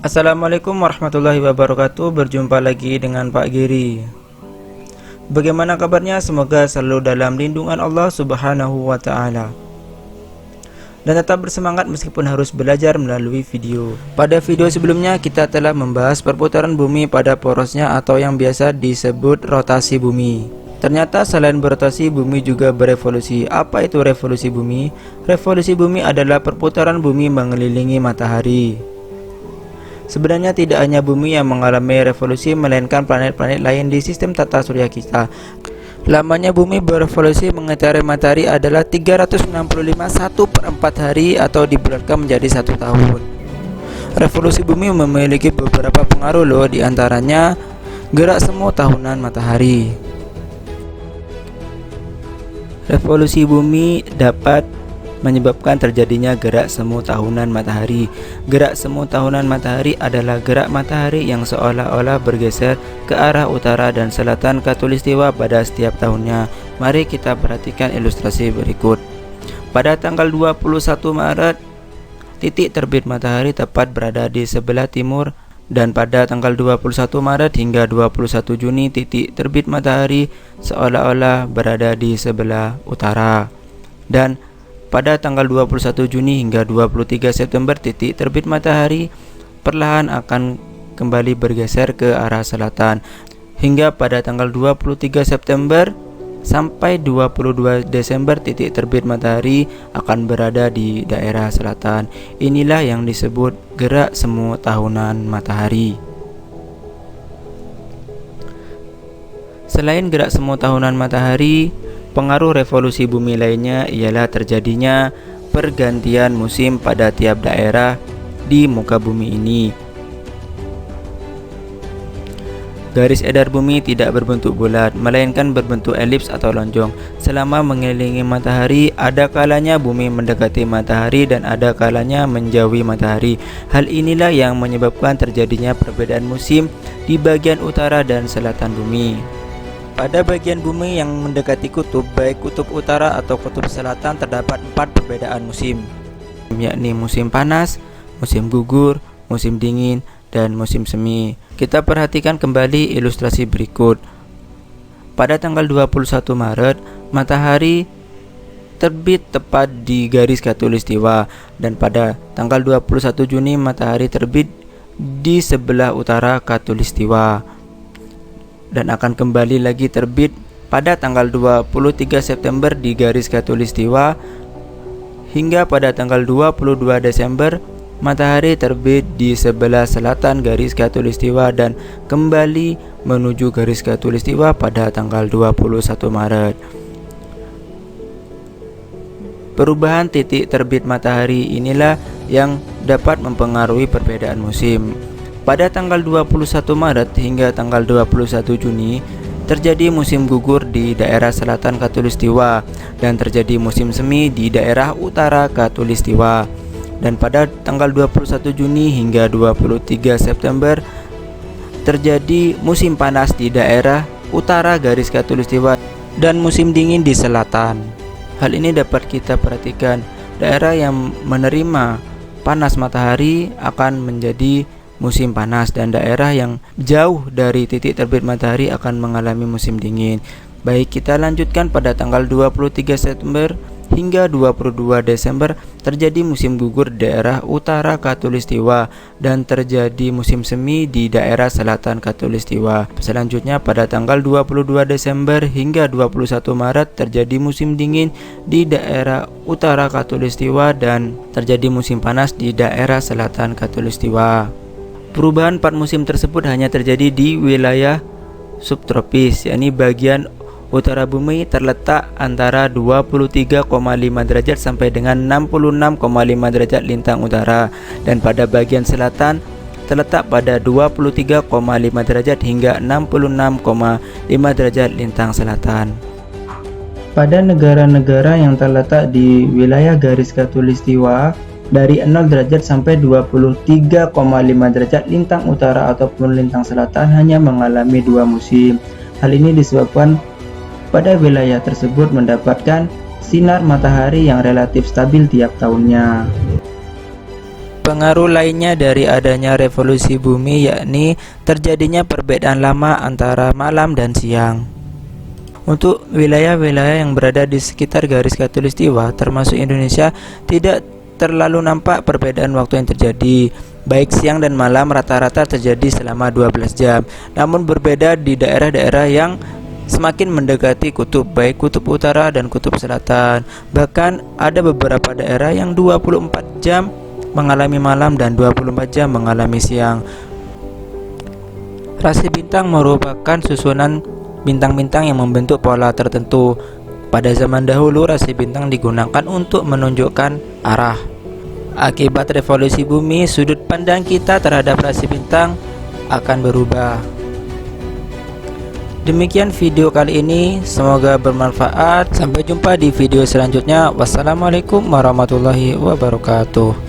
Assalamualaikum warahmatullahi wabarakatuh. Berjumpa lagi dengan Pak Giri. Bagaimana kabarnya? Semoga selalu dalam lindungan Allah Subhanahu wa ta'ala dan tetap bersemangat meskipun harus belajar melalui video. Pada video sebelumnya kita telah membahas perputaran bumi pada porosnya atau yang biasa disebut rotasi bumi. Ternyata selain berotasi, bumi juga berevolusi. Apa itu revolusi bumi? Revolusi bumi adalah perputaran bumi mengelilingi matahari. Sebenarnya tidak hanya bumi yang mengalami revolusi, melainkan planet-planet lain di sistem tata surya kita. Lamanya bumi berevolusi mengitari matahari adalah 365 1/4 hari atau dibulatkan menjadi 1 tahun. Revolusi bumi memiliki beberapa pengaruh loh, diantaranya gerak semu tahunan matahari. Revolusi bumi dapat menyebabkan terjadinya gerak semu tahunan matahari. Gerak semu tahunan matahari adalah gerak matahari yang seolah-olah bergeser ke arah utara dan selatan khatulistiwa pada setiap tahunnya. Mari kita perhatikan ilustrasi berikut. Pada tanggal 21 Maret, titik terbit matahari tepat berada di sebelah timur, dan pada tanggal 21 Maret hingga 21 Juni titik terbit matahari seolah-olah berada di sebelah utara. Dan pada tanggal 21 Juni hingga 23 September titik terbit matahari perlahan akan kembali bergeser ke arah selatan. Hingga pada tanggal 23 September sampai 22 Desember titik terbit matahari akan berada di daerah selatan. Inilah yang disebut gerak semu tahunan matahari. Selain gerak semu tahunan matahari, pengaruh revolusi bumi lainnya ialah terjadinya pergantian musim pada tiap daerah di muka bumi ini. Garis edar bumi tidak berbentuk bulat, melainkan berbentuk elips atau lonjong. Selama mengelilingi matahari, ada kalanya bumi mendekati matahari dan ada kalanya menjauhi matahari. Hal inilah yang menyebabkan terjadinya perbedaan musim di bagian utara dan selatan bumi. Pada bagian bumi yang mendekati kutub, baik kutub utara atau kutub selatan, terdapat 4 perbedaan musim, yakni musim panas, musim gugur, musim dingin, dan musim semi. Kita perhatikan kembali ilustrasi berikut. Pada tanggal 21 Maret, matahari terbit tepat di garis khatulistiwa, dan pada tanggal 21 Juni matahari terbit di sebelah utara khatulistiwa dan akan kembali lagi terbit pada tanggal 23 September di garis khatulistiwa. Hingga pada tanggal 22 Desember matahari terbit di sebelah selatan garis khatulistiwa dan kembali menuju garis khatulistiwa pada tanggal 21 Maret. Perubahan titik terbit matahari inilah yang dapat mempengaruhi perbedaan musim. Pada tanggal 21 Maret hingga tanggal 21 Juni terjadi musim gugur di daerah selatan khatulistiwa dan terjadi musim semi di daerah utara khatulistiwa. Dan pada tanggal 21 Juni hingga 23 September terjadi musim panas di daerah utara garis khatulistiwa dan musim dingin di selatan. Hal ini dapat kita perhatikan. Daerah yang menerima panas matahari akan menjadi musim panas, dan daerah yang jauh dari titik terbit matahari akan mengalami musim dingin. Baik, kita lanjutkan. Pada tanggal 23 September hingga 22 Desember terjadi musim gugur di daerah utara khatulistiwa dan terjadi musim semi di daerah selatan khatulistiwa. Selanjutnya pada tanggal 22 Desember hingga 21 Maret terjadi musim dingin di daerah utara khatulistiwa dan terjadi musim panas di daerah selatan khatulistiwa. Perubahan 4 musim tersebut hanya terjadi di wilayah subtropis, yakni bagian utara bumi terletak antara 23,5 derajat sampai dengan 66,5 derajat lintang utara, dan pada bagian selatan terletak pada 23,5 derajat hingga 66,5 derajat lintang selatan. Pada negara-negara yang terletak di wilayah garis khatulistiwa, dari 0 derajat sampai 23,5 derajat lintang utara ataupun lintang selatan hanya mengalami 2 musim. Hal ini disebabkan pada wilayah tersebut mendapatkan sinar matahari yang relatif stabil tiap tahunnya. Pengaruh lainnya dari adanya revolusi bumi yakni terjadinya perbedaan lama antara malam dan siang. Untuk wilayah-wilayah yang berada di sekitar garis khatulistiwa termasuk Indonesia, tidak terlalu nampak perbedaan waktu yang terjadi. Baik siang dan malam rata-rata terjadi selama 12 jam. Namun berbeda di daerah-daerah yang semakin mendekati kutub, baik kutub utara dan kutub selatan. Bahkan ada beberapa daerah yang 24 jam mengalami malam dan 24 jam mengalami siang. Rasi bintang merupakan susunan bintang-bintang yang membentuk pola tertentu. Pada zaman dahulu, rasi bintang digunakan untuk menunjukkan arah. Akibat revolusi bumi, sudut pandang kita terhadap rasi bintang akan berubah. Demikian video kali ini, semoga bermanfaat. Sampai jumpa di video selanjutnya. Wassalamualaikum warahmatullahi wabarakatuh.